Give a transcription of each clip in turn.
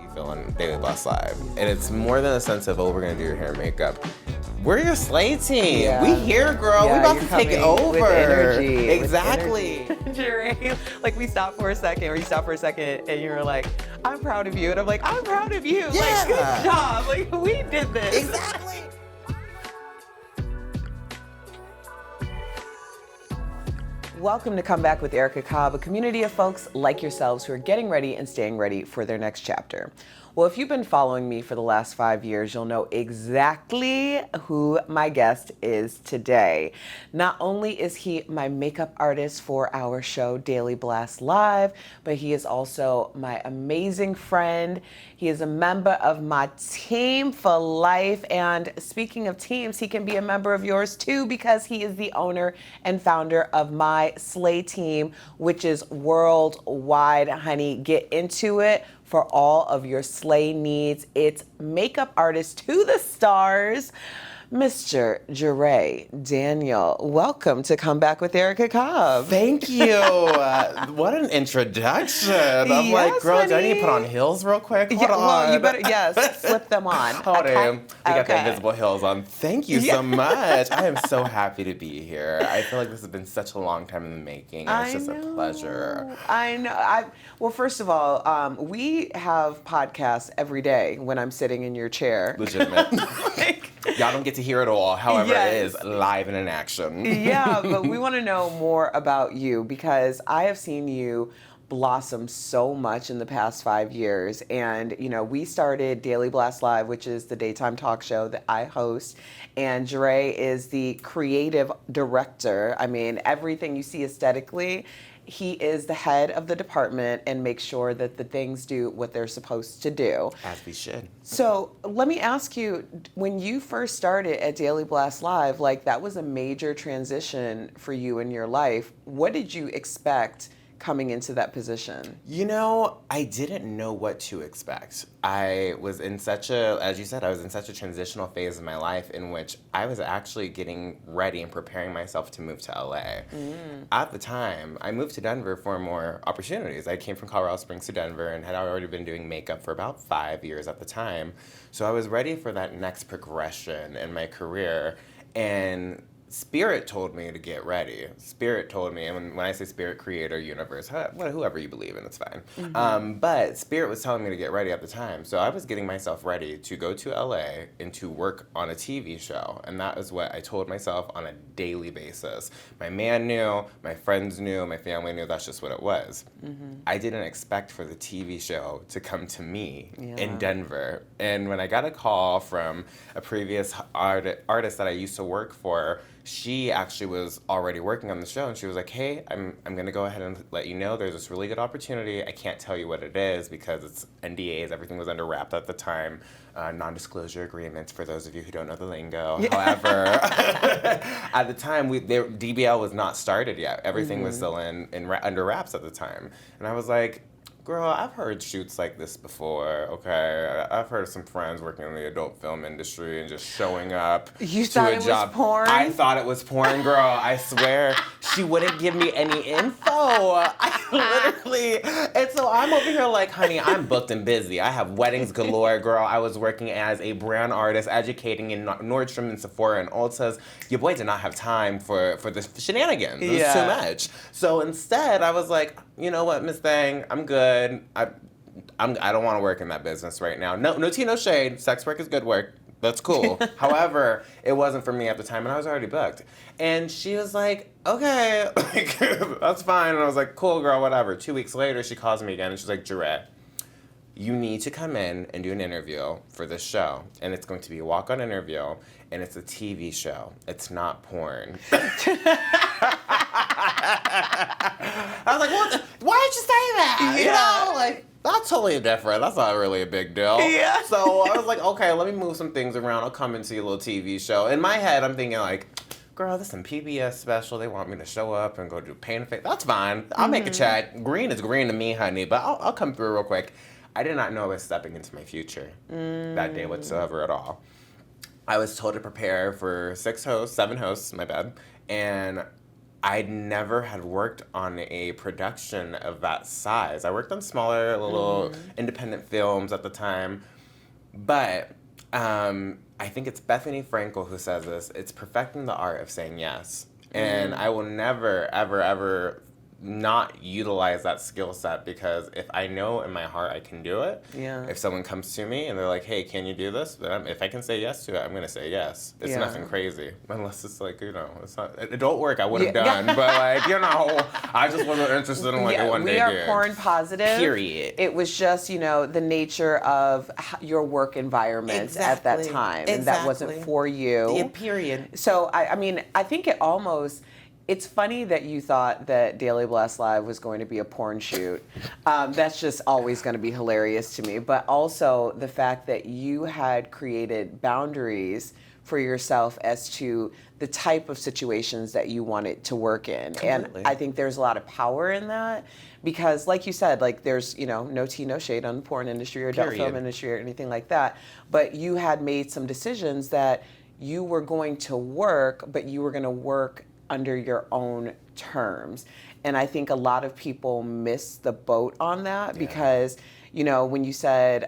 You feel on Daily Blast Live, and it's more than a sense of, oh, we're gonna do your hair and makeup. We're your slay team. Yeah. We here, girl. Yeah, we about you're to take it coming over. with energy. Exactly. Jaray, like we stopped for a second, or you stopped for a second, and you were like, "I'm proud of you," and I'm like, "I'm proud of you." Yeah. Like, good job. Like, we did this. Exactly. Welcome to Come Back with Erica Cobb, a community of folks like yourselves who are getting ready and staying ready for their next chapter. Well, if you've been following me for the last 5 years, you'll know exactly who my guest is today. Not only is he my makeup artist for our show, Daily Blast Live, but he is also my amazing friend. He is a member of my team for life. And speaking of teams, he can be a member of yours too, because he is the owner and founder of my Slay Team, which is worldwide, honey. Get into it for all of your slay needs. It's makeup artist to the stars, Mr. Jaray Daniel. Welcome to Come Back with Erica Cobb. Thank you. What an introduction. I'm Yes, like, girl, do I need to honey. put on heels real quick? Hold on. Well, you better, yes, slip them on. Hold on. We got the Okay. invisible heels on. Thank you so much. I am so happy to be here. I feel like this has been such a long time in the making, and it's just a pleasure. I know. Well, first of all, we have podcasts every day when I'm sitting in your chair. Legitimate. Like, Y'all don't get to hear it all. However, Yes. it is live and in action. yeah, but we want to know more about you, because I have seen you blossom so much in the past 5 years. And, you know, we started Daily Blast Live, which is the daytime talk show that I host. And Jaray is the creative director. I mean, everything you see aesthetically, he is the head of the department and makes sure that the things do what they're supposed to do. As we should. So let me ask you, when you first started at Daily Blast Live, like that was a major transition for you in your life. What did you expect coming into that position? You know, I didn't know what to expect. I was in such a, as you said, I was in such a transitional phase of my life in which I was actually getting ready and preparing myself to move to LA. At the time, I moved to Denver for more opportunities. I came from Colorado Springs to Denver and had already been doing makeup for about 5 years at the time. So I was ready for that next progression in my career. And Spirit told me to get ready. Spirit told me, and when I say Spirit, Creator, Universe, whoever you believe in, it's fine. But Spirit was telling me to get ready at the time. So I was getting myself ready to go to LA and to work on a TV show. And that is what I told myself on a daily basis. My man knew, my friends knew, my family knew, that's just what it was. I didn't expect for the TV show to come to me in Denver. And when I got a call from a previous artist that I used to work for, she actually was already working on the show, and she was like, hey, I'm going to go ahead and let you know there's this really good opportunity. I can't tell you what it is because it's NDAs. Everything was under wraps at the time. Non-disclosure agreements for those of you who don't know the lingo. However, at the time, DBL was not started yet. Everything was still under wraps at the time. And I was like, girl, I've heard shoots like this before, okay? I've heard of some friends working in the adult film industry and just showing up You to thought a it was job. porn? I thought it was porn, girl. I swear. She wouldn't give me any info. I literally, and so I'm over here like, honey, I'm booked and busy. I have weddings galore, girl. I was working as a brand artist, educating in Nordstrom and Sephora and Ulta's. Your boy did not have time for the shenanigans. It was too much. So instead, I was like, you know what, Miss Thang, I'm good. I don't want to work in that business right now. No tea, no shade. Sex work is good work. That's cool. However, it wasn't for me at the time, and I was already booked. And she was like, okay, like, that's fine. And I was like, cool, girl, whatever. 2 weeks later, she calls me again, and she's like, Jaray, you need to come in and do an interview for this show. And it's going to be a walk-on interview, and it's a TV show. It's not porn. I was like, why did you say that? Yeah. You know, like, that's totally different. That's not really a big deal. Yeah. So I was like, okay, let me move some things around. I'll come into your little TV show. In my head, I'm thinking like, girl, this is some PBS special. They want me to show up and go do paint face. That's fine. I'll make a check. Green is green to me, honey, but I'll come through real quick. I did not know I was stepping into my future that day whatsoever at all. I was told to prepare for 7 hosts, my bad, and I never had worked on a production of that size. I worked on smaller little independent films at the time, but I think it's Bethany Frankel who says this. It's perfecting the art of saying yes. And I will never, ever, ever not utilize that skill set, because if I know in my heart I can do it, if someone comes to me and they're like, hey, can you do this? Then if I can say yes to it, I'm going to say yes. It's nothing crazy. Unless it's like, it's not, it don't work, I would have done. But like, I just wasn't interested in like a one day we are gig. porn positive. Period. It was just, the nature of your work environment at that time. And that wasn't for you. Yeah, period. So, I think it's funny that you thought that Daily Blast Live was going to be a porn shoot. That's just always going to be hilarious to me. But also the fact that you had created boundaries for yourself as to the type of situations that you wanted to work in. Completely. And I think there's a lot of power in that, because like you said, like there's, no tea, no shade on the porn industry or adult film industry or anything like that. But you had made some decisions that you were going to work, but you were going to work under your own terms. And I think a lot of people miss the boat on that, because, when you said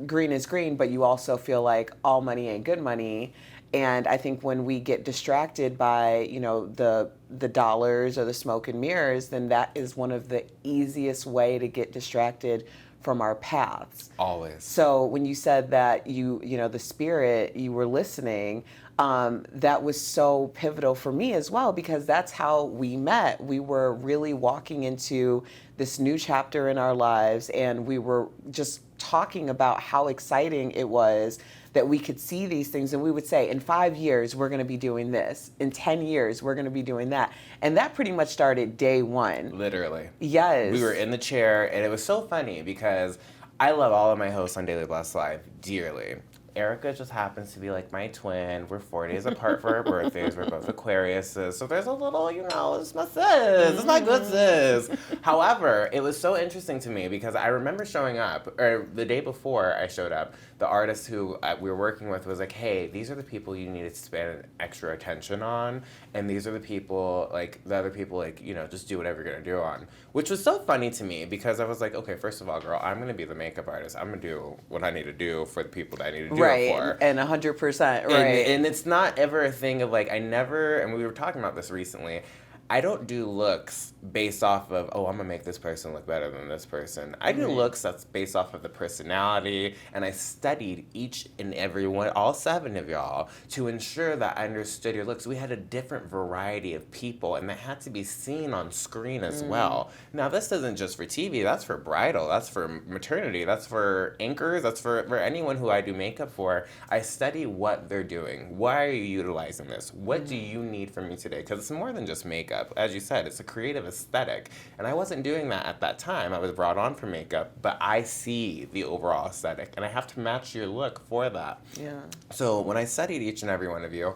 green is green, but you also feel like all money ain't good money. And I think when we get distracted by, the dollars or the smoke and mirrors, then that is one of the easiest way to get distracted from our paths. Always. So when you said that the spirit, you were listening, that was so pivotal for me as well, because that's how we met. We were really walking into this new chapter in our lives, and we were just talking about how exciting it was that we could see these things, and we would say, in 5 years, we're going to be doing this. In 10 years, we're going to be doing that. And that pretty much started day one. Literally. Yes. We were in the chair, and it was so funny because I love all of my hosts on Daily Blast Live dearly. Erica just happens to be like my twin. We're 4 days apart for our birthdays. We're both Aquariuses. So there's a little, it's my sis. It's my good sis. However, it was so interesting to me because I remember showing up, or the day before I showed up, the artist who we were working with was like, hey, these are the people you need to spend extra attention on. And these are the people, the other people, just do whatever you're going to do on. Which was so funny to me because I was like, okay, first of all, girl, I'm going to be the makeup artist. I'm going to do what I need to do for the people that I need to do it for. And 100%, right. And it's not ever a thing of I never, and we were talking about this recently, I don't do looks based off of, I'm going to make this person look better than this person. I do looks that's based off of the personality, and I studied each and every one, all 7 of y'all, to ensure that I understood your looks. We had a different variety of people, and that had to be seen on screen as well. Now, this isn't just for TV. That's for bridal. That's for maternity. That's for anchors. That's for anyone who I do makeup for. I study what they're doing. Why are you utilizing this? What do you need from me today? Because it's more than just makeup. As you said, it's a creative aesthetic. And I wasn't doing that at that time. I was brought on for makeup, but I see the overall aesthetic, and I have to match your look for that. Yeah. So when I studied each and every one of you,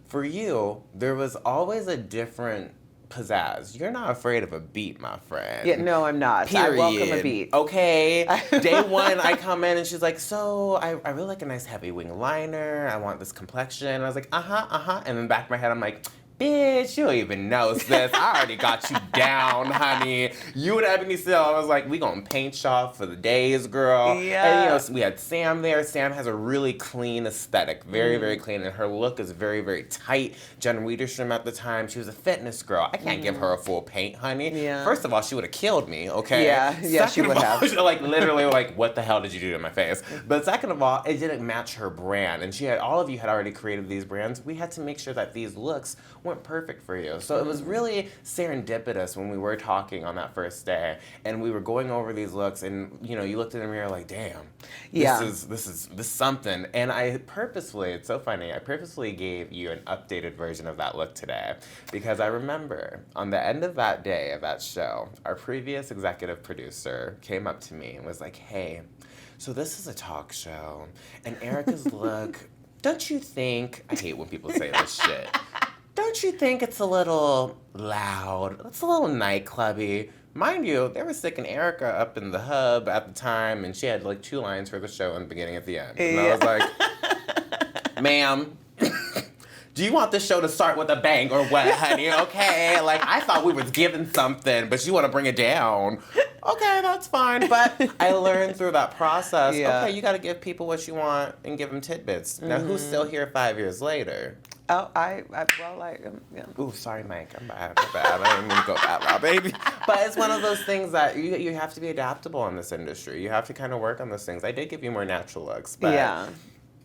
for you, there was always a different pizzazz. You're not afraid of a beat, my friend. Yeah, no, I'm not. Period. I welcome a beat. Okay. Day one, I come in and she's like, so I really like a nice heavy wing liner. I want this complexion. I was like, uh-huh. And in the back of my head, I'm like, bitch, you don't even know sis. I already got you down, honey. You and Ebony still, I was like, we gonna paint shop for the days, girl. Yeah. And we had Sam there. Sam has a really clean aesthetic, very, very clean, and her look is very, very tight. Jen Wiederstrom at the time, she was a fitness girl. I can't give her a full paint, honey. Yeah. First of all, she would have killed me, okay? Yeah, she would have. Literally, what the hell did you do to my face? But second of all, it didn't match her brand, and all of you had already created these brands. We had to make sure that these looks weren't perfect for you. So it was really serendipitous when we were talking on that first day, and we were going over these looks, and you looked in the mirror like, damn, this is something. And it's so funny, I purposely gave you an updated version of that look today, because I remember on the end of that day of that show, our previous executive producer came up to me and was like, hey, so this is a talk show, and Erica's look, don't you think, I hate when people say this shit, don't you think it's a little loud? It's a little nightclubby. Mind you, they were sticking Erica up in the hub at the time, and she had 2 lines for the show in the beginning and at the end. And I was like, ma'am, do you want the show to start with a bang or what, honey? Okay, like I thought we was giving something, but you want to bring it down. Okay, that's fine. But I learned through that process, okay, you got to give people what you want and give them tidbits. Now, who's still here 5 years later? Oh, yeah. Ooh, sorry, Mike. I'm bad. I didn't mean to go that route, baby. But it's one of those things that you have to be adaptable in this industry. You have to kind of work on those things. I did give you more natural looks, but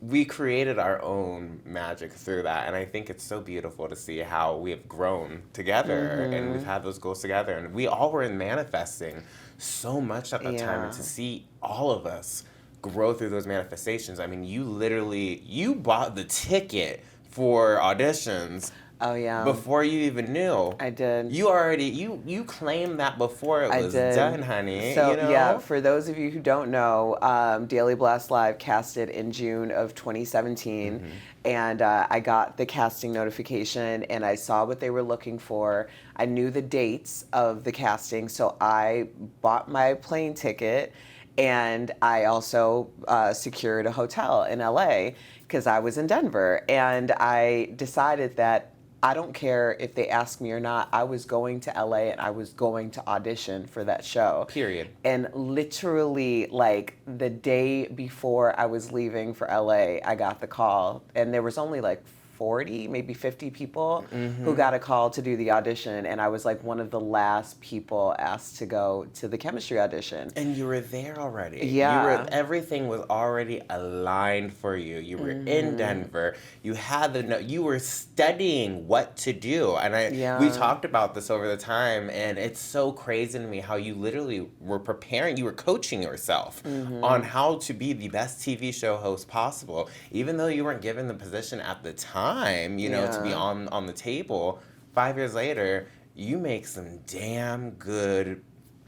we created our own magic through that. And I think it's so beautiful to see how we have grown together and we've had those goals together. And we all were manifesting so much at that time. And to see all of us grow through those manifestations. I mean, you bought the ticket for auditions. Oh yeah. Before you even knew. I did. You already you claimed that before it was done, honey. So you know? yeah, for those of you who don't know, Daily Blast Live casted in June of 2017, and I got the casting notification, and I saw what they were looking for. I knew the dates of the casting, so I bought my plane ticket, and I also secured a hotel in LA because I was in Denver, and I decided that I don't care if they ask me or not. I was going to LA and I was going to audition for that show. Period. And literally, like, the day before I was leaving for LA, I got the call. And there was only like 40, maybe 50 people who got a call to do the audition. And I was like one of the last people asked to go to the chemistry audition. And you were there already. Yeah. Everything was already aligned for you. You were in Denver. You had you were studying what to do. And we talked about this over the time, and it's so crazy to me how you literally were preparing, you were coaching yourself on how to be the best TV show host possible. Even though you weren't given the position at the time, to be on the table, 5 years later, you make some damn good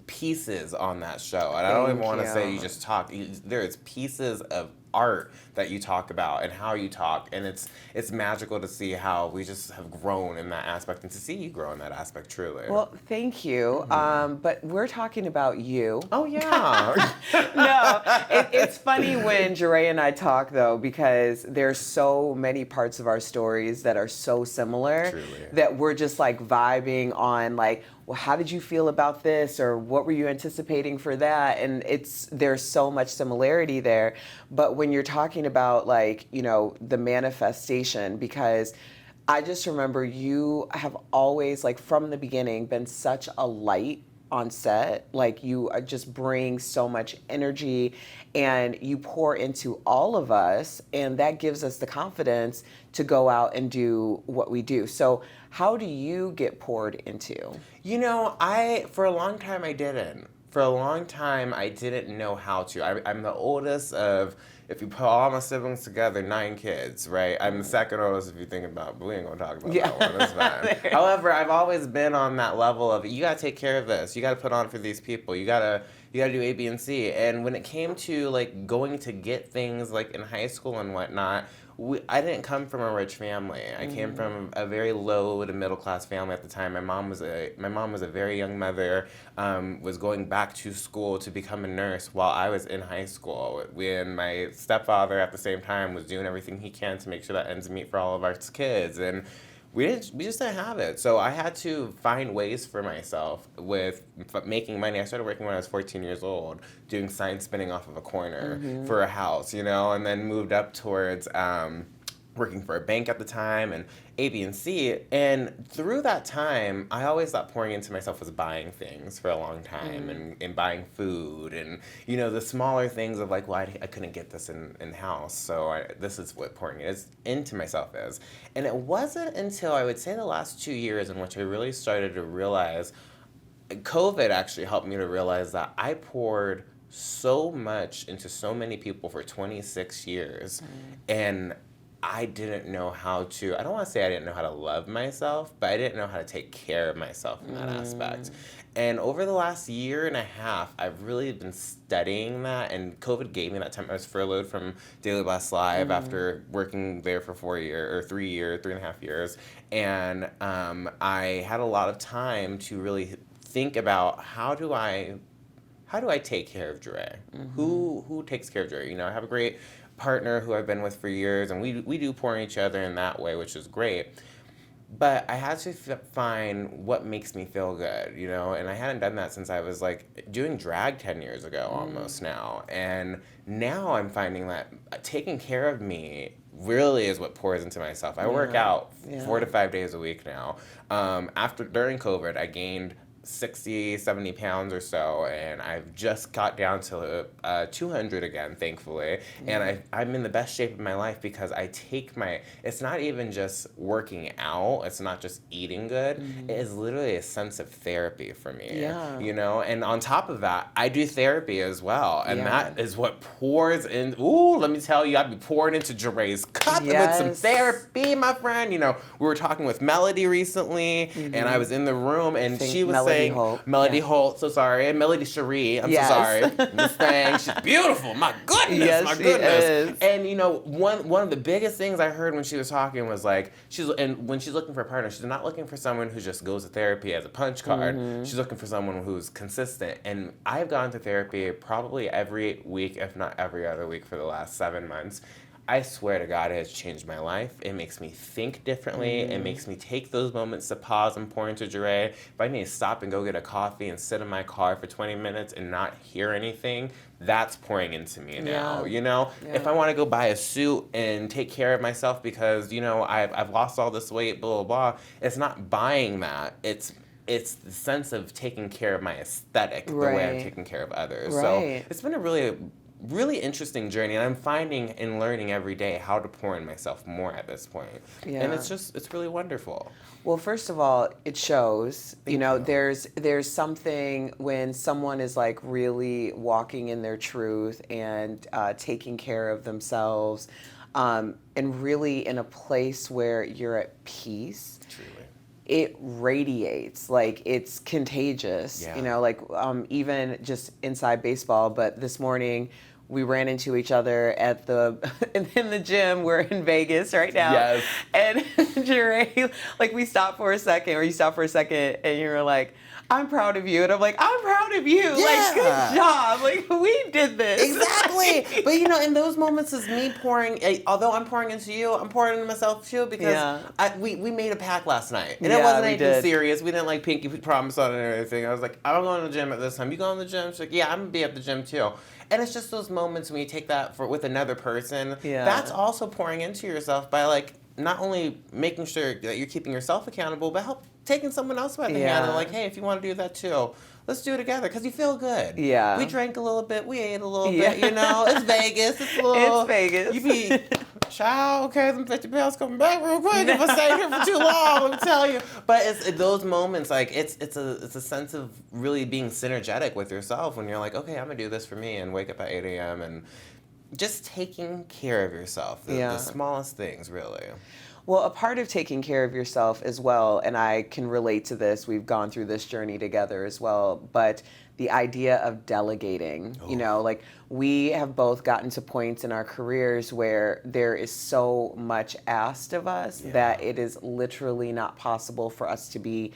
pieces on that show. And I don't even want to say you just talk. There's pieces of art that you talk about and how you talk, and it's magical to see how we just have grown in that aspect and to see you grow in that aspect truly. Well, thank you. But we're talking about you. Oh yeah. No, it's funny when Jaray and I talk though, because there's so many parts of our stories that are so similar. Truly. That we're just like vibing on like, well, how did you feel about this, or what were you anticipating for that? And there's so much similarity there. But when you're talking about like, the manifestation, because I just remember you have always, like from the beginning, been such a light on set. Like you just bring so much energy and you pour into all of us, and that gives us the confidence to go out and do what we do. So how do you get poured into? For a long time I didn't. For a long time I didn't know how to. I'm the oldest of, if you put all my siblings together, 9 kids, right? I'm the second oldest if you think about, but we ain't gonna talk about that one, that's fine. However, I've always been on that level of, you gotta take care of this, you gotta put on for these people, you gotta do A, B, and C. And when it came to like going to get things like in high school and whatnot, I didn't come from a rich family. I came from a very low to middle class family at the time. My mom was a very young mother, was going back to school to become a nurse while I was in high school. When my stepfather at the same time was doing everything he can to make sure that ends meet for all of our kids, and we just didn't have it. So I had to find ways for myself with making money. I started working when I was 14 years old, doing sign spinning off of a corner for a house, and then moved up towards working for a bank at the time and A, B, and C. And through that time, I always thought pouring into myself was buying things for a long time and buying food and, the smaller things of like, well, I couldn't get this in-house. So this is what pouring it into myself is. And it wasn't until I would say the last 2 years in which I really started to realize, COVID actually helped me to realize that I poured so much into so many people for 26 years. And I didn't know how to, I don't want to say I didn't know how to love myself, but I didn't know how to take care of myself in that aspect. And over the last year and a half, I've really been studying that, and COVID gave me that time. I was furloughed from Daily Blast Live after working there for 3.5 years. And I had a lot of time to really think about how do I take care of Jaray? Who takes care of Jaray? I have a great partner who I've been with for years, and we do pour in each other in that way, which is great. But I had to find what makes me feel good, you know? And I hadn't done that since I was like doing drag 10 years ago almost now. And now I'm finding that taking care of me really is what pours into myself. I work out 4 to 5 days a week now. During COVID, I gained 60, 70 pounds or so, and I've just got down to 200 again, thankfully. And I'm in the best shape of my life because I take it's not even just working out, it's not just eating good, it is literally a sense of therapy for me, you know? And on top of that, I do therapy as well, and that is what pours in. Ooh, let me tell you, I'd be pouring into Jaray's cup with some therapy, my friend. You know, we were talking with Melody recently, and I was in the room, and she was saying, Melody Holt, so sorry. Melody Jaray, I'm so sorry. This thing, she's beautiful. My goodness, my goodness. And you know, one of the biggest things I heard when she was talking was like, when she's looking for a partner, she's not looking for someone who just goes to therapy as a punch card. She's looking for someone who's consistent. And I've gone to therapy probably every week, if not every other week, for the last 7 months. I swear to God, it has changed my life. It makes me think differently. It makes me take those moments to pause and pour into Jaray. If I need to stop and go get a coffee and sit in my car for 20 minutes and not hear anything, that's pouring into me now, you know? If I want to go buy a suit and take care of myself because, you know, I've lost all this weight, blah, blah, blah, it's not buying that. It's the sense of taking care of my aesthetic the way I'm taking care of others. So it's been a really interesting journey, and I'm finding and learning every day how to pour in myself more at this point. And it's really wonderful. Well, first of all, it shows. You know, there's something when someone is like really walking in their truth and taking care of themselves, and really in a place where you're at peace. Truly. It radiates, like it's contagious, you know, like even just inside baseball. But this morning we ran into each other at in the gym. We're in Vegas right now. And Jaray, like you stop for a second, and you're like, I'm proud of you. And I'm like, I'm proud of you. Like, good job. Like, we did this. Exactly. But, you know, in those moments is me pouring, although I'm pouring into you, I'm pouring into myself too, because we made a pact last night. And it wasn't anything serious. We didn't like pinky promise on it or anything. I was like, I'm going to the gym at this time. You going to the gym? She's like, yeah, I'm going to be at the gym too. And it's just those moments when you take that with another person. That's also pouring into yourself by like not only making sure that you're keeping yourself accountable, but taking someone else by the hand and like, hey, if you want to do that too, let's do it together because you feel good. We drank a little bit, we ate a little bit, you know. It's Vegas. It's Vegas. You be, child, okay, them 50 pounds coming back real quick if I stay here for too long, let me tell you. But it's those moments, like, it's a sense of really being synergetic with yourself when you're like, okay, I'm going to do this for me and wake up at 8 a.m. and just taking care of yourself, the smallest things, really. Well, a part of taking care of yourself as well, and I can relate to this, we've gone through this journey together as well, but the idea of delegating, you know, like we have both gotten to points in our careers where there is so much asked of us that it is literally not possible for us to be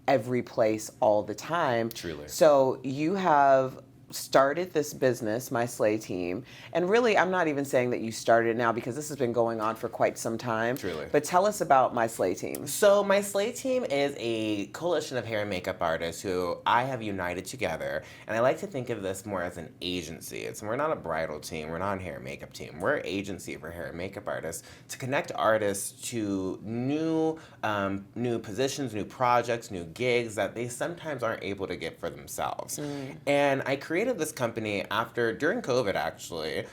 every place all the time. Truly. So you have started this business, My Slay Team, and really I'm not even saying that you started it now because this has been going on for quite some time. Truly. But tell us about My Slay Team. So My Slay Team is a coalition of hair and makeup artists who I have united together, and I like to think of this more as an agency. We're not a bridal team, we're not a hair and makeup team, we're an agency for hair and makeup artists to connect artists to new positions, new projects, new gigs that they sometimes aren't able to get for themselves. And I created this company during COVID, actually.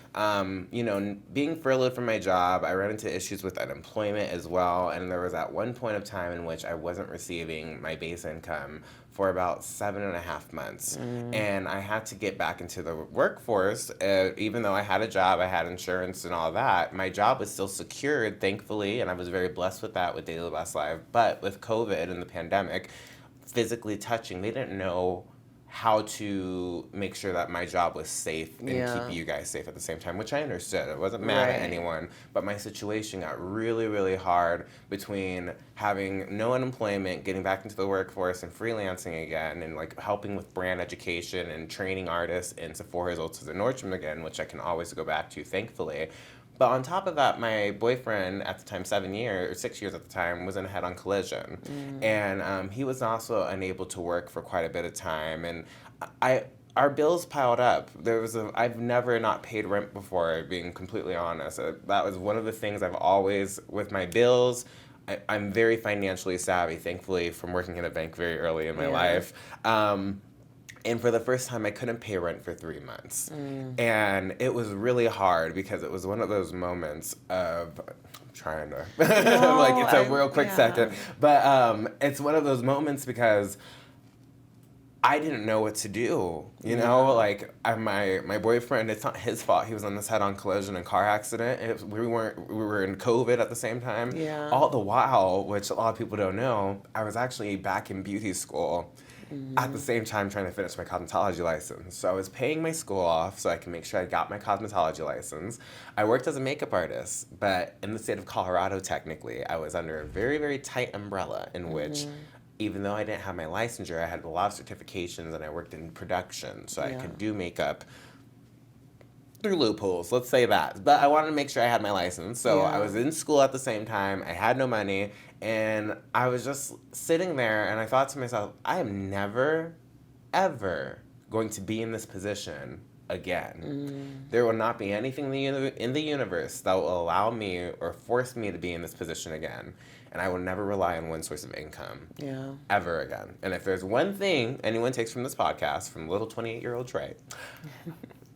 You know, being furloughed from my job, I ran into issues with unemployment as well, and there was at one point of time in which I wasn't receiving my base income for about 7.5 months. And I had to get back into the workforce. Even though I had a job, I had insurance and all that, my job was still secured, thankfully, and I was very blessed with that with Daily Best Live. But with COVID and the pandemic, physically touching, they didn't know how to make sure that my job was safe and keep you guys safe at the same time, which I understood. I wasn't mad at anyone, but my situation got really, really hard between having no unemployment, getting back into the workforce and freelancing again, and like helping with brand education and training artists in Sephora's, Ulta's, and Nordstrom again, which I can always go back to, thankfully. But on top of that, my boyfriend at the time, 6 years at the time, was in a head-on collision. And he was also unable to work for quite a bit of time. And our bills piled up. I've never not paid rent before, being completely honest. That was one of the things I've always, with my bills, I'm very financially savvy, thankfully, from working in a bank very early in my life. And for the first time, I couldn't pay rent for 3 months. And it was really hard because it was one of those moments of, I'm trying to, like, it's a real quick second. But it's one of those moments because I didn't know what to do, you know? Like, my boyfriend, it's not his fault. He was on this head-on collision and car accident. We were in COVID at the same time. All the while, which a lot of people don't know, I was actually back in beauty school. At the same time trying to finish my cosmetology license. So I was paying my school off so I can make sure I got my cosmetology license. I worked as a makeup artist, but in the state of Colorado, technically, I was under a very, very tight umbrella in which, even though I didn't have my licensure, I had a lot of certifications and I worked in production, so I could do makeup through loopholes, let's say that. But I wanted to make sure I had my license, so I was in school at the same time. I had no money. And I was just sitting there, and I thought to myself, I am never, ever going to be in this position again. There will not be anything in the universe that will allow me or force me to be in this position again. And I will never rely on one source of income ever again. And if there's one thing anyone takes from this podcast, from little 28-year-old Jaray,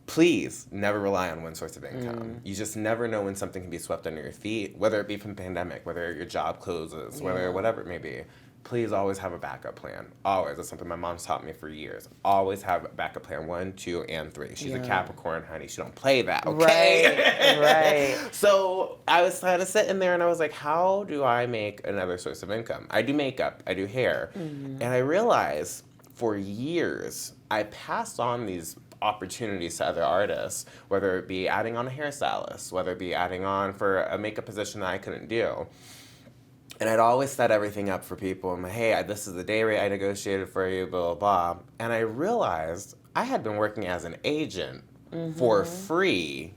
please never rely on one source of income. You just never know when something can be swept under your feet, whether it be from the pandemic, whether your job closes, whatever it may be. Please always have a backup plan. Always. That's something my mom's taught me for years. Always have a backup plan 1, 2, and 3. She's a Capricorn, honey. She don't play that, okay? Right. So I was kind of sitting there and I was like, how do I make another source of income? I do makeup. I do hair. And I realized for years I passed on these opportunities to other artists, whether it be adding on a hairstylist, whether it be adding on for a makeup position that I couldn't do. And I'd always set everything up for people. I'm like, hey, this is the day rate I negotiated for you, blah, blah, blah. And I realized I had been working as an agent for free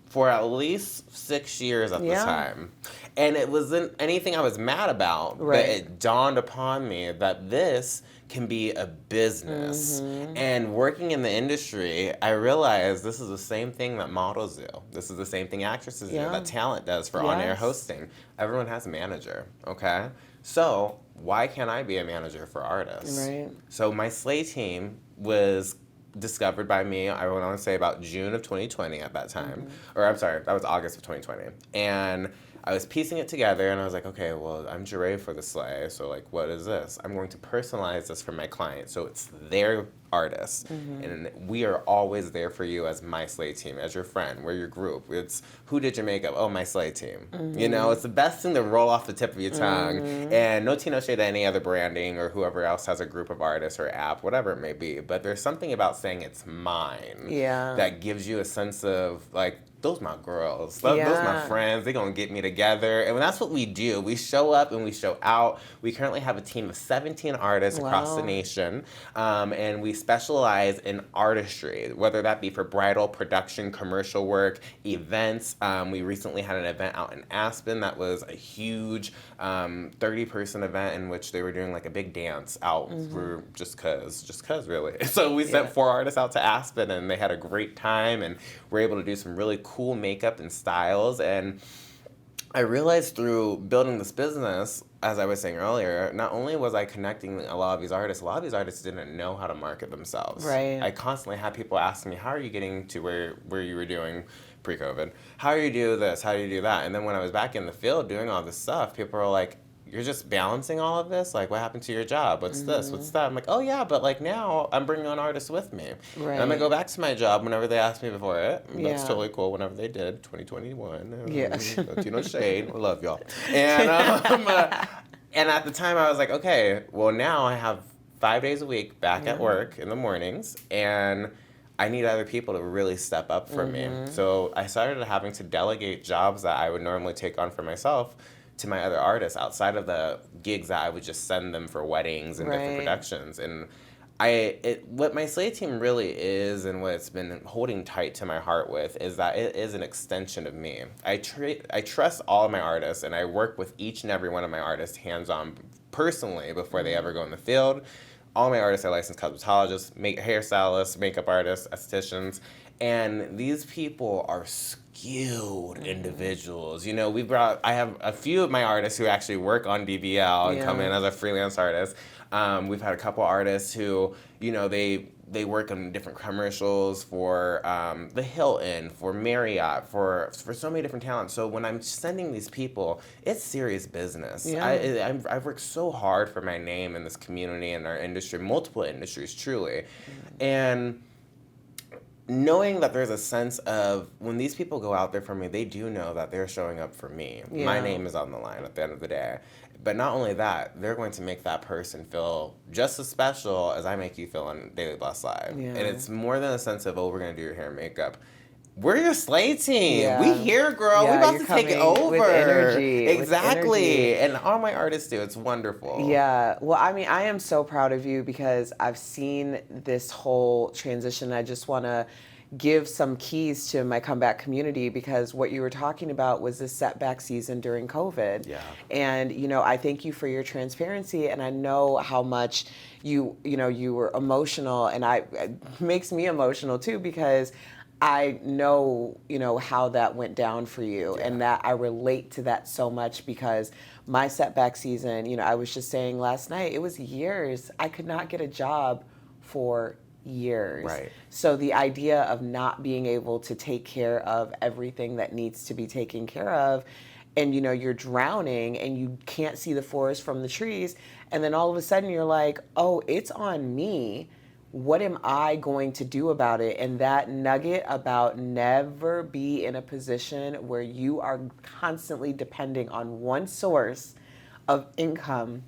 for at least 6 years at the time. And it wasn't anything I was mad about, but it dawned upon me that this can be a business. And working in the industry, I realized this is the same thing that models do. This is the same thing actresses do, that talent does for on-air hosting. Everyone has a manager, okay? So why can't I be a manager for artists? So my Slay team was discovered by me, I want to say about June of 2020 at that time. Or I'm sorry, that was August of 2020. And I was piecing it together and I was like, okay, well, I'm Jaray for the Slay, so like, what is this? I'm going to personalize this for my client, so it's their artist. And we are always there for you as my Slay team, as your friend, we're your group. It's, who did your makeup? Oh, my Slay team. You know, it's the best thing to roll off the tip of your tongue. And no tea, no shade to any other branding or whoever else has a group of artists or app, whatever it may be. But there's something about saying it's mine that gives you a sense of, like, those my girls, those my friends, they gonna get me together. And that's what we do. We show up and we show out. We currently have a team of 17 artists across the nation. And we specialize in artistry, whether that be for bridal, production, commercial work, events. We recently had an event out in Aspen that was a huge 30-person event in which they were doing like a big dance out for just cause really. So we sent 4 artists out to Aspen and they had a great time and were able to do some really cool makeup and styles. And I realized through building this business, as I was saying earlier, not only was I connecting a lot of these artists didn't know how to market themselves. I constantly had people asking me, how are you getting to where you were doing pre-COVID? How do you do this? How do you do that? And then when I was back in the field doing all this stuff, people were like, you're just balancing all of this? Like, what happened to your job? What's this? What's that? I'm like, oh, yeah, but, like, now I'm bringing on artists with me. And I'm going to go back to my job whenever they asked me before it. That's totally cool. Whenever they did, 2021. No shade. I love y'all. And, and at the time, I was like, okay, well, now I have 5 days a week back at work in the mornings, and I need other people to really step up for me. So I started having to delegate jobs that I would normally take on for myself to my other artists outside of the gigs that I would just send them for weddings and different productions. And what my Slay team really is, and what it's been holding tight to my heart with, is that it is an extension of me. I trust all of my artists, and I work with each and every one of my artists hands-on personally before they ever go in the field. All my artists are licensed cosmetologists, hairstylists, makeup artists, estheticians, and these people are skilled individuals. You know, I have a few of my artists who actually work on DBL and come in as a freelance artist. We've had a couple artists who, you know, they work on different commercials for the Hilton, for Marriott, for so many different talents. So when I'm sending these people, it's serious business. I've worked so hard for my name in this community and our industry, multiple industries, truly. And knowing that there's a sense of when these people go out there for me, they do know that they're showing up for me. My name is on the line at the end of the day. But not only that, they're going to make that person feel just as special as I make you feel on Daily Blessed Live. And it's more than a sense of, oh, we're going to do your hair and makeup. We're your Slay team. We here, girl. We're about to take it over. With energy. Exactly. And all my artists do. It's wonderful. Yeah. Well, I mean, I am so proud of you because I've seen this whole transition. I just want to give some keys to my comeback community because what you were talking about was this setback season during COVID. Yeah. And, you know, I thank you for your transparency, and I know how much you were emotional, and it makes me emotional too because I know, you know, how that went down for you, and that I relate to that so much because my setback season, you know, I was just saying last night, it was years. I could not get a job for years. Right. So the idea of not being able to take care of everything that needs to be taken care of, and you know, you're drowning and you can't see the forest from the trees, and then all of a sudden you're like, oh, it's on me. What am I going to do about it? And that nugget about never be in a position where you are constantly depending on one source of income.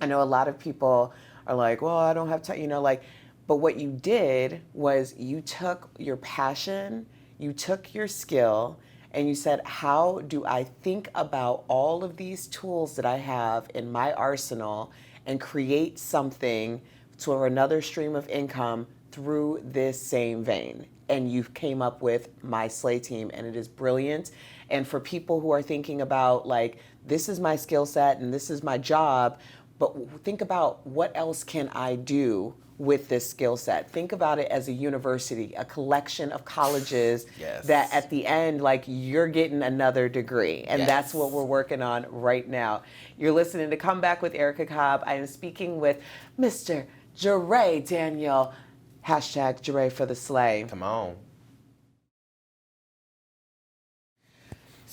I know a lot of people are like, well, I don't have time, you know, like, but what you did was you took your passion, you took your skill, and you said, how do I think about all of these tools that I have in my arsenal and create something for another stream of income through this same vein? And you came up with My Slay Team, and it is brilliant. And for people who are thinking about, like, this is my skill set and this is my job, but think about what else can I do with this skill set. Think about it as a university, a collection of colleges that at the end, like, you're getting another degree. And that's what we're working on right now. You're listening to Come Back with Erica Cobb. I am speaking with Mr. Jaray Daniel, hashtag Jaray for the Slay. Come on.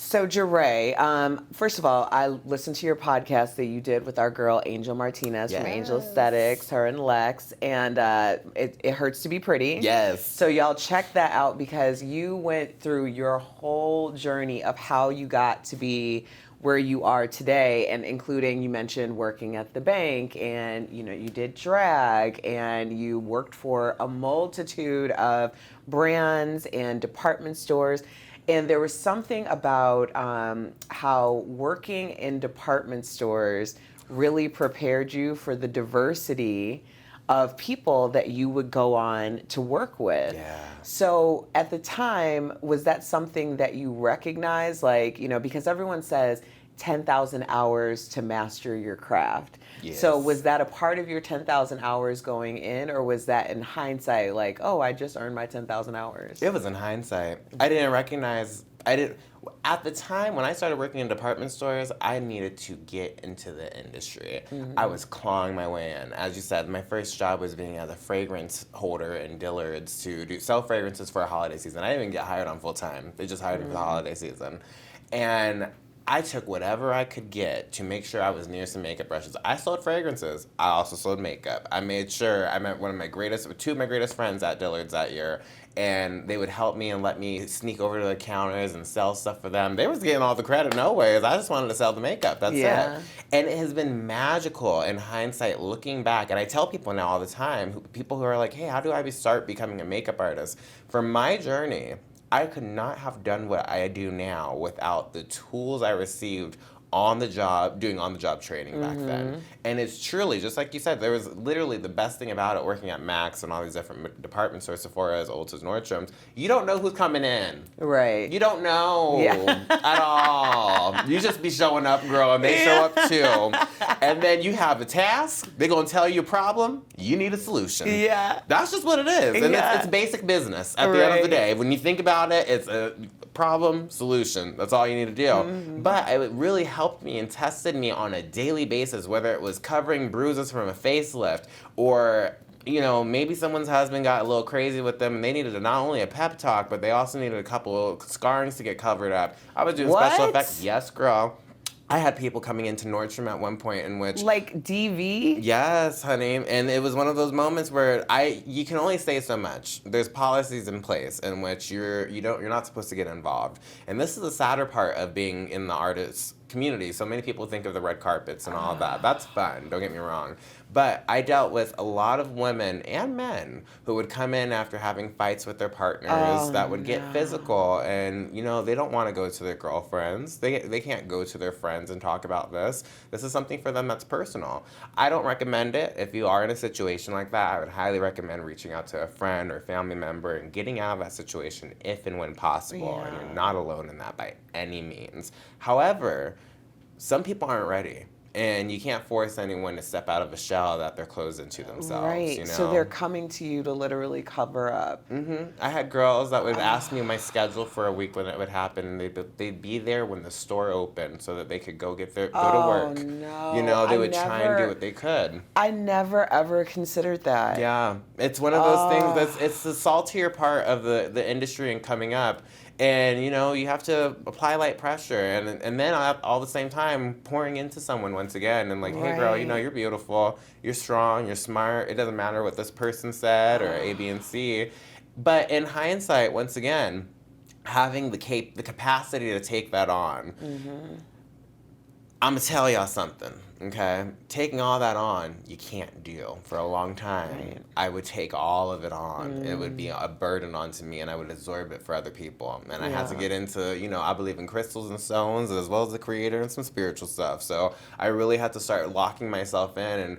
So Jaray, first of all, I listened to your podcast that you did with our girl Angel Martinez from Angel Aesthetics, her and Lex, and it hurts to be pretty. Yes. So y'all check that out because you went through your whole journey of how you got to be where you are today, and including, you mentioned working at the bank, and you know, you did drag, and you worked for a multitude of brands and department stores. And there was something about how working in department stores really prepared you for the diversity of people that you would go on to work with. Yeah. So at the time, was that something that you recognized? Like, you know, because everyone says 10,000 hours to master your craft. Yes. So was that a part of your 10,000 hours going in, or was that in hindsight like, oh, I just earned my 10,000 hours? It was in hindsight. I didn't recognize, at the time when I started working in department stores, I needed to get into the industry. I was clawing my way in. As you said, my first job was being as a fragrance holder in Dillard's to sell fragrances for a holiday season. I didn't even get hired on full time. They just hired me for the holiday season. And I took whatever I could get to make sure I was near some makeup brushes. I sold fragrances. I also sold makeup. I made sure I met two of my greatest friends at Dillard's that year, and they would help me and let me sneak over to the counters and sell stuff for them. They was getting all the credit no ways. I just wanted to sell the makeup. That's it. And it has been magical in hindsight looking back. And I tell people now all the time, people who are like, hey, how do I start becoming a makeup artist? For my journey, I could not have done what I do now without the tools I received on the job, doing on the job training back then. And it's truly, just like you said, there was literally the best thing about it working at Max and all these different department stores, Sephora's, Ulta's, Nordstrom's. You don't know who's coming in. Right. You don't know at all. You just be showing up, girl, and they show up too. And then you have a task. They're going to tell you a problem. You need a solution. Yeah. That's just what it is. And it's basic business at the end of the day. When you think about it, it's a problem, solution. That's all you need to do. But it really helped me and tested me on a daily basis, whether it was covering bruises from a facelift or, you know, maybe someone's husband got a little crazy with them and they needed not only a pep talk, but they also needed a couple of scarrings to get covered up. I was doing special effects. Yes, girl. I had people coming into Nordstrom at one point in which... Like DV? Yes, honey. And it was one of those moments where you can only say so much. There's policies in place in which you're not supposed to get involved. And this is the sadder part of being in the artist community. So many people think of the red carpets and all of that. That's fun, don't get me wrong. But I dealt with a lot of women and men who would come in after having fights with their partners that would get physical, and you know, they don't want to go to their girlfriends. They can't go to their friends and talk about this. This is something for them that's personal. I don't recommend it. If you are in a situation like that, I would highly recommend reaching out to a friend or family member and getting out of that situation if and when possible. And you're not alone in that by any means. However, some people aren't ready. And you can't force anyone to step out of a shell that they're closed into themselves. Right. You know? So they're coming to you to literally cover up. I had girls that would ask me my schedule for a week when it would happen, and they'd be there when the store opened so that they could go to work. No. You know, they would try and do what they could. I never ever considered that. Yeah, it's one of those things it's the saltier part of the industry and coming up. And, you know, you have to apply light pressure and then all at the same time pouring into someone once again and like, hey, girl, you know, you're beautiful, you're strong, you're smart. It doesn't matter what this person said or A, B, and C. But in hindsight, once again, having the capacity to take that on, I'm going to tell y'all something, okay? Taking all that on, you can't do. For a long time, I would take all of it on. It would be a burden onto me, and I would absorb it for other people. And I had to get into, you know, I believe in crystals and stones, as well as the creator and some spiritual stuff. So I really had to start locking myself in, and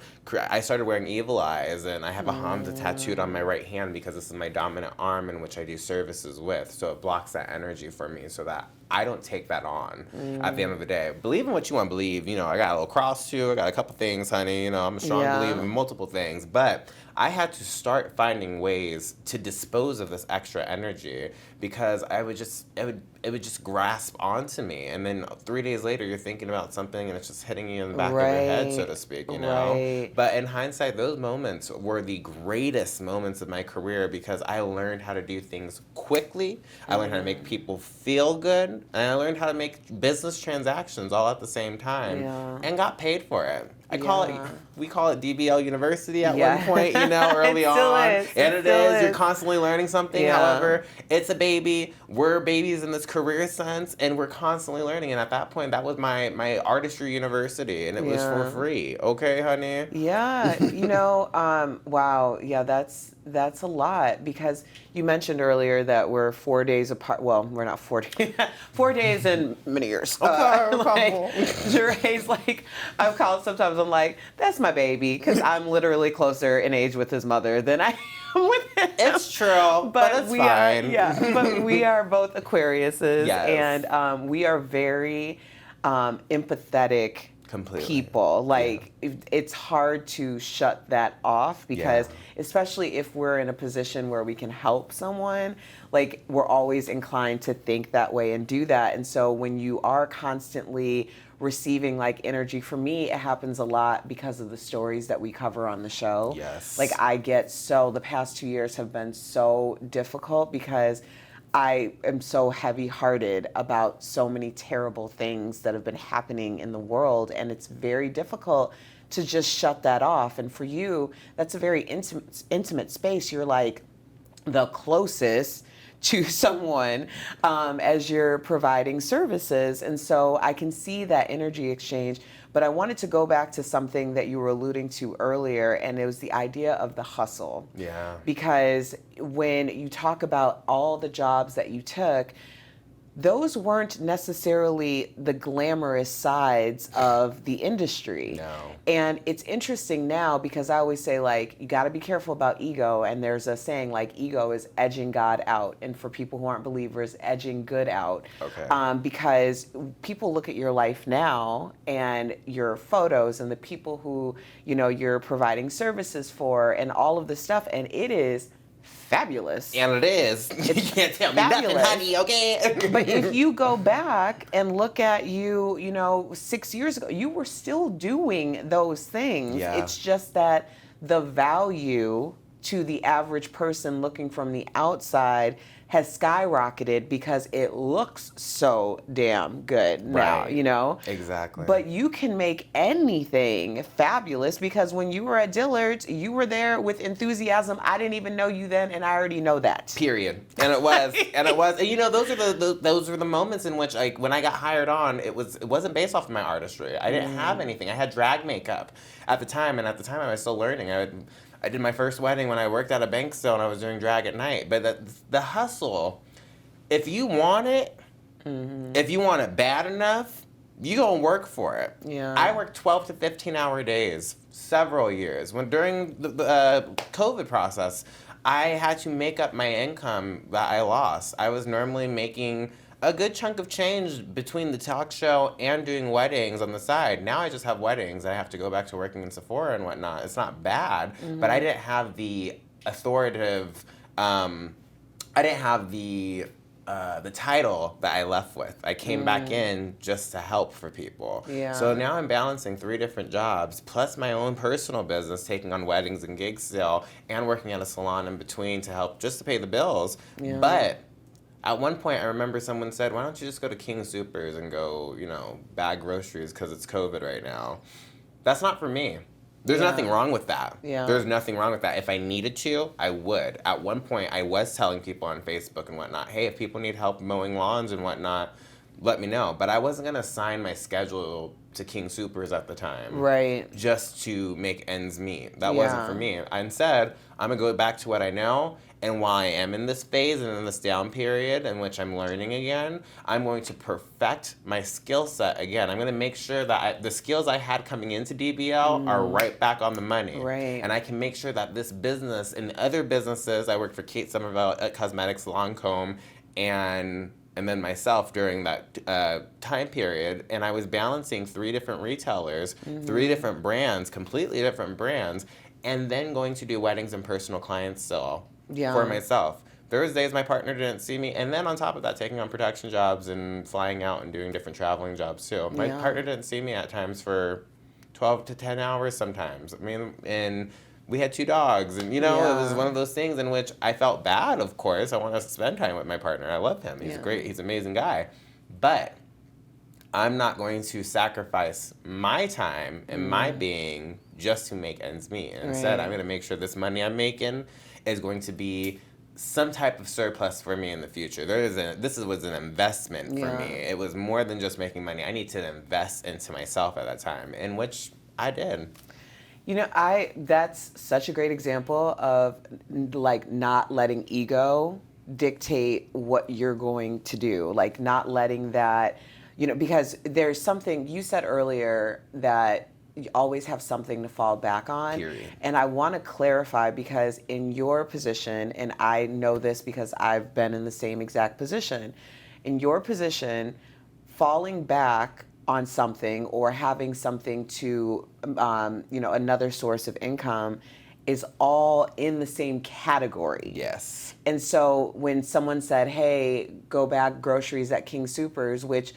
I started wearing evil eyes, and I have a Hamza tattooed on my right hand because this is my dominant arm in which I do services with. So it blocks that energy for me so that I don't take that on at the end of the day. Believe in what you want to believe. You know, I got a little cross too. I got a couple things, honey. You know, I'm a strong believer in multiple things. But I had to start finding ways to dispose of this extra energy because it would just grasp onto me. And then 3 days later, you're thinking about something and it's just hitting you in the back of your head, so to speak, you know? But in hindsight, those moments were the greatest moments of my career because I learned how to do things quickly. I learned how to make people feel good. And I learned how to make business transactions all at the same time and got paid for it. We call it DBL University at one point, you know, early on. And it is. You're constantly learning something. However, it's a baby. We're babies in this career sense, and we're constantly learning. And at that point, that was my artistry university, and it was for free. Okay, honey? Yeah. You know, wow. Yeah, that's a lot because you mentioned earlier that we're 4 days apart. Well, we're not 4 days. 4 days in many years. Okay, like, Jaray's like, I've called sometimes, I'm like, that's my baby because I'm literally closer in age with his mother than I am with him. It's true, but it's fine. But we are both Aquariuses, and we are very empathetic people. Like, it's hard to shut that off because especially if we're in a position where we can help someone, like, we're always inclined to think that way and do that. And so when you are constantly receiving like energy, for me, it happens a lot because of the stories that we cover on the show. Like, the past 2 years have been so difficult because I am so heavy-hearted about so many terrible things that have been happening in the world, and it's very difficult to just shut that off. And for you, that's a very intimate space. You're like, the closest to someone as you're providing services. And so I can see that energy exchange. But I wanted to go back to something that you were alluding to earlier, and it was the idea of the hustle. Yeah. Because when you talk about all the jobs that you took, those weren't necessarily the glamorous sides of the industry. No. And it's interesting now because I always say, like, you got to be careful about ego. And there's a saying, like, ego is edging God out. And for people who aren't believers, edging good out. Okay. Because people look at your life now and your photos and the people who, you're providing services for and all of this stuff. And it is fabulous. And it is. You can't tell me nothing, honey, okay? But if you go back and look at you, 6 years ago, you were still doing those things. Yeah. It's just that the value to the average person looking from the outside has skyrocketed because it looks so damn good now, Right. Exactly. But you can make anything fabulous because when you were at Dillard's, you were there with enthusiasm. I didn't even know you then, and I already know that. Period. And it was. And those were the moments in which, like, when I got hired on, it wasn't based off of my artistry. I didn't have anything. I had drag makeup at the time, and at the time I was still learning. I did my first wedding when I worked at a bank still, and I was doing drag at night. But the hustle, if you want it, if you want it bad enough, you gonna work for it. Yeah. I worked 12 to 15-hour days several years. During the COVID process, I had to make up my income that I lost. I was normally making a good chunk of change between the talk show and doing weddings on the side. Now I just have weddings. I have to go back to working in Sephora and whatnot. It's not bad, but I didn't have the authoritative, I didn't have the title that I left with. I came back in just to help for people. Yeah. So now I'm balancing 3 different jobs, plus my own personal business, taking on weddings and gigs still, and working at a salon in between to help just to pay the bills. Yeah. But at one point, I remember someone said, why don't you just go to King Soopers and go, bag groceries because it's COVID right now. That's not for me. There's nothing wrong with that. Yeah. There's nothing wrong with that. If I needed to, I would. At one point, I was telling people on Facebook and whatnot, hey, if people need help mowing lawns and whatnot, let me know. But I wasn't going to sign my schedule to King Soopers at the time. Right. Just to make ends meet. That wasn't for me. Instead, I'm going to go back to what I know. And while I am in this phase and in this down period in which I'm learning again, I'm going to perfect my skill set again. I'm going to make sure that the skills I had coming into DBL are right back on the money. Right. And I can make sure that this business and other businesses, I worked for Kate Somerville at Cosmetics, Lancome, and then myself during that time period, and I was balancing 3 different retailers, 3 different brands, completely different brands, and then going to do weddings and personal clients still. Yeah. For myself. There was days my partner didn't see me, and then on top of that, taking on production jobs and flying out and doing different traveling jobs too. My partner didn't see me at times for 12 to 10 hours sometimes. I mean, and we had 2 dogs, and it was one of those things in which I felt bad, of course. I want to spend time with my partner. I love him. He's great. He's an amazing guy. But I'm not going to sacrifice my time and my being just to make ends meet. Instead, I'm going to make sure this money I'm making is going to be some type of surplus for me in the future. This was an investment for me. It was more than just making money. I need to invest into myself at that time, in which I did. That's such a great example of like not letting ego dictate what you're going to do. Like not letting that, because there's something you said earlier that you always have something to fall back on. Period. And I want to clarify because in your position, and I know this because I've been in the same exact position, in your position, falling back on something or having something to, another source of income is all in the same category. Yes. And so when someone said, hey, go bag groceries at King Soopers, which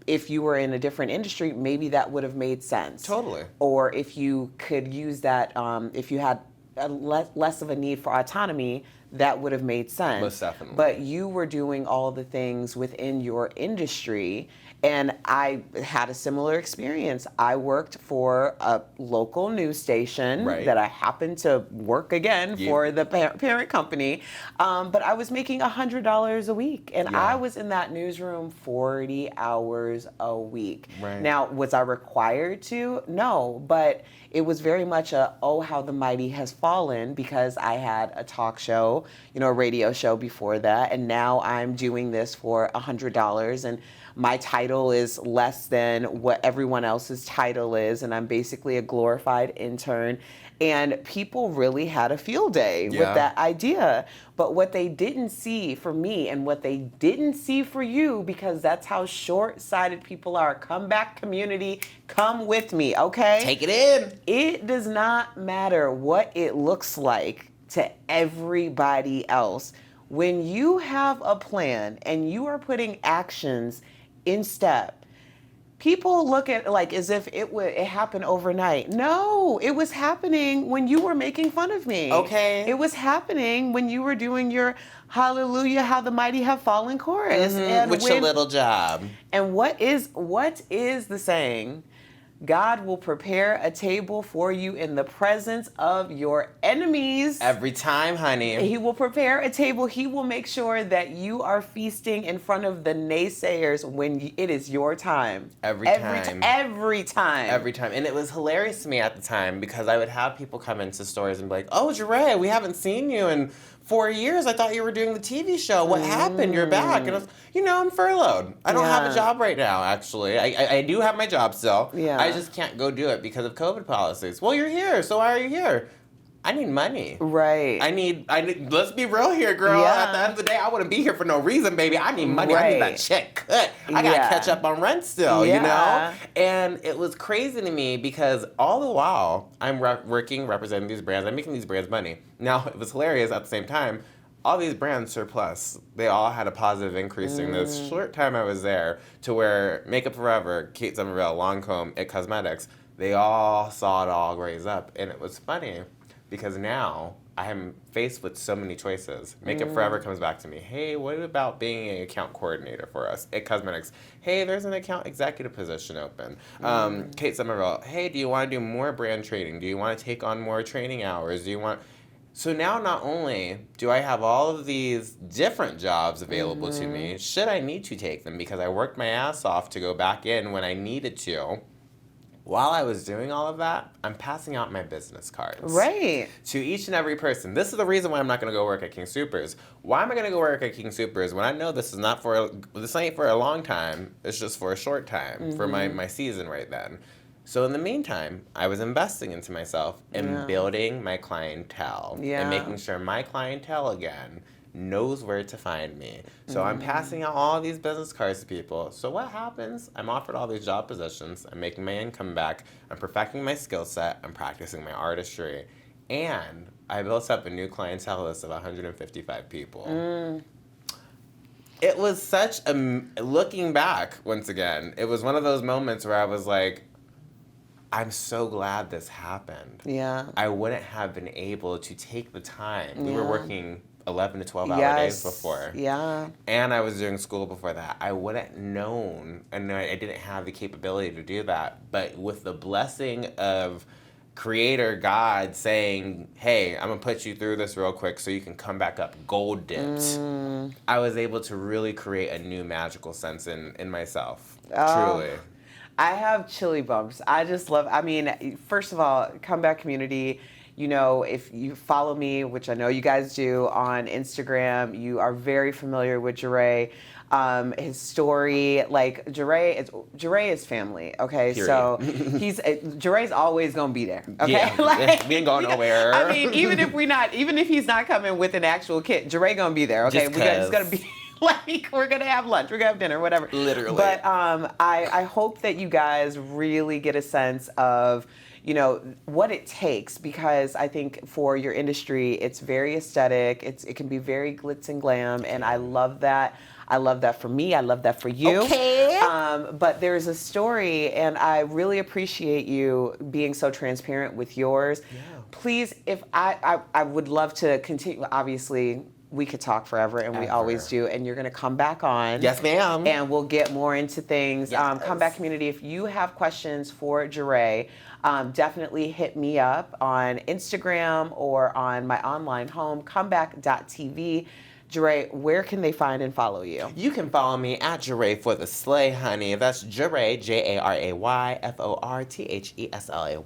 if you were in a different industry, maybe that would have made sense. Totally. Or if you could use that, if you had less of a need for autonomy, that would have made sense. Most definitely. But you were doing all the things within your industry, and I had a similar experience. I worked for a local news station that I happened to work again for the parent company, but I was making $100 a week, and I was in that newsroom 40 hours a week. Now, was I required to? No, but it was very much a, oh, how the mighty has fallen, because I had a talk show, a radio show before that, and now I'm doing this for $100, and my title is less than what everyone else's title is, and I'm basically a glorified intern. And people really had a field day with that idea. But what they didn't see for me, and what they didn't see for you, because that's how short-sighted people are. Come back, community, come with me, okay? Take it in. It does not matter what it looks like to everybody else. When you have a plan and you are putting actions in step, people look at it like as if it happened overnight. No, it was happening when you were making fun of me. Okay. It was happening when you were doing your Hallelujah, How the Mighty Have Fallen chorus. And with your little job. And what is the saying? God will prepare a table for you in the presence of your enemies. Every time, honey. He will prepare a table. He will make sure that you are feasting in front of the naysayers when it is your time. Every time. Every time. Every time. And it was hilarious to me at the time, because I would have people come into stores and be like, oh, Jaray, we haven't seen you in 4 years. I thought you were doing the TV show. What happened? You're back. And I was, I'm furloughed. I don't have a job right now, actually. I do have my job still. Yeah. I just can't go do it because of COVID policies. Well, you're here, so why are you here? I need money. Right. I need, let's be real here, girl. Yeah. At the end of the day, I wouldn't be here for no reason, baby. I need money. Right. I need that check cut. I gotta catch up on rent still, And it was crazy to me, because all the while I'm working, representing these brands, I'm making these brands money. Now, it was hilarious at the same time. All these brands surplus. They all had a positive increase in this short time I was there, to where Makeup Forever, Kate Somerville, Lancome, It Cosmetics, they all saw it all raise up. And it was funny, because now I am faced with so many choices. Makeup Forever comes back to me. Hey, what about being an account coordinator for us? It Cosmetics. Hey, there's an account executive position open. Kate Somerville. Hey, do you want to do more brand training? Do you want to take on more training hours? Do you want... So now not only do I have all of these different jobs available to me, should I need to take them, because I worked my ass off to go back in when I needed to. While I was doing all of that, I'm passing out my business cards. Right. To each and every person. This is the reason why I'm not going to go work at King Soopers. Why am I going to go work at King Soopers when I know this ain't for a long time, it's just for a short time, for my season right then. So in the meantime, I was investing into myself and building my clientele and making sure my clientele, again, knows where to find me. So I'm passing out all these business cards to people. So what happens? I'm offered all these job positions. I'm making my income back. I'm perfecting my skill set. I'm practicing my artistry. And I built up a new clientele list of 155 people. It was such a... Looking back, once again, it was one of those moments where I was like, I'm so glad this happened. Yeah. I wouldn't have been able to take the time. We were working 11 to 12 hour days before. Yeah. And I was doing school before that. I wouldn't known, and I didn't have the capability to do that. But with the blessing of Creator God saying, hey, I'm going to put you through this real quick so you can come back up gold dipped, I was able to really create a new magical sense in myself. Truly. I have chili bumps. I just love, first of all, Comeback Community, if you follow me, which I know you guys do on Instagram, you are very familiar with Jaray. His story, Jaray is family, okay? Period. So Jaray's always gonna be there, okay? Yeah, we ain't going nowhere. Even if he's not coming with an actual kit, Jaray gonna be there, okay? It's gonna be... we're going to have lunch, we're going to have dinner, whatever. Literally. But I hope that you guys really get a sense of, what it takes, because I think for your industry, it's very aesthetic. It can be very glitz and glam, and I love that. I love that for me. I love that for you. Okay. But there's a story, and I really appreciate you being so transparent with yours. Yeah. Please, if I would love to continue, obviously, we could talk forever, and we always do, and you're going to come back on. Yes, ma'am. And we'll get more into things. Yes. Comeback community, if you have questions for Jaray, definitely hit me up on Instagram or on my online home, comeback.tv. Jaray, where can they find and follow you? You can follow me at Jaray for the Slay, honey. That's Jaray, Jaray, FORTHESLAY.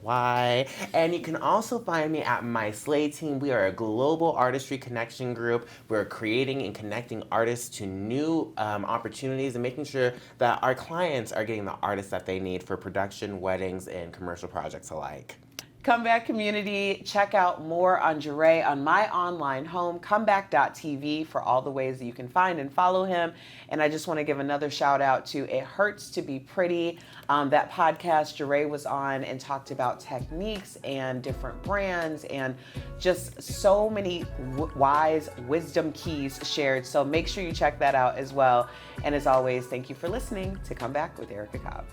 And you can also find me at My Slay Team. We are a global artistry connection group. We're creating and connecting artists to new opportunities and making sure that our clients are getting the artists that they need for production, weddings, and commercial projects alike. Comeback community, check out more on Jaray on my online home, comeback.tv, for all the ways that you can find and follow him. And I just want to give another shout out to It Hurts to Be Pretty. That podcast Jaray was on and talked about techniques and different brands and just so many wise wisdom keys shared. So make sure you check that out as well. And as always, thank you for listening to Come Back with Erica Cobb.